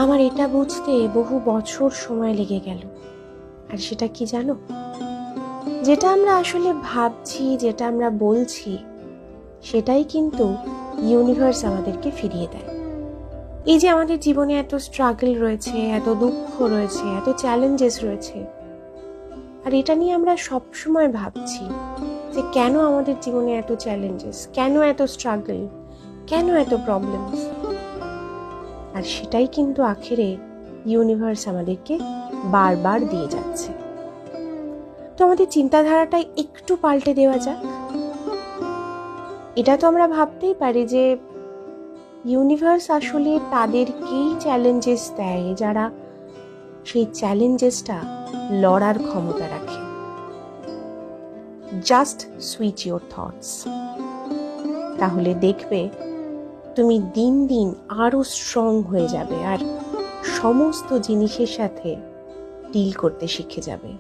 আমার এটা বুঝতে বহু বছর সময় লেগে গেল। আর সেটা কি জানো? যেটা আমরা আসলে ভাবছি, যেটা আমরা বলছি, সেটাই কিন্তু ইউনিভার্স আমাদেরকে ফিরিয়ে দেয়। এই যে আমাদের জীবনে এত স্ট্রাগল রয়েছে, এত দুঃখ রয়েছে, এত চ্যালেঞ্জেস রয়েছে, আর এটা নিয়ে আমরা সবসময় ভাবছি যে কেন আমাদের জীবনে এত চ্যালেঞ্জেস, কেন এত স্ট্রাগল, কেন এত প্রবলেমস। আর সেটাই কিন্তু আখেরে ইউনিভার্স আমাদেরকে বারবার দিয়ে যাচ্ছে। তো আমাদের চিন্তাধারাটাই একটু পাল্টে দেওয়া যাক। এটা তো আমরা ভাবতেই পারি যে ইউনিভার্স আসলে তাদেরকেই চ্যালেঞ্জেস দেয় যারা সেই চ্যালেঞ্জেসটা লড়ার ক্ষমতা রাখে। জাস্ট সুইচ ইউর থটস, তাহলে দেখবে তুমি দিন দিন আরো স্ট্রং হয়ে যাবে আর সমস্ত জিনিসের সাথে ডিল করতে শিখে যাবে।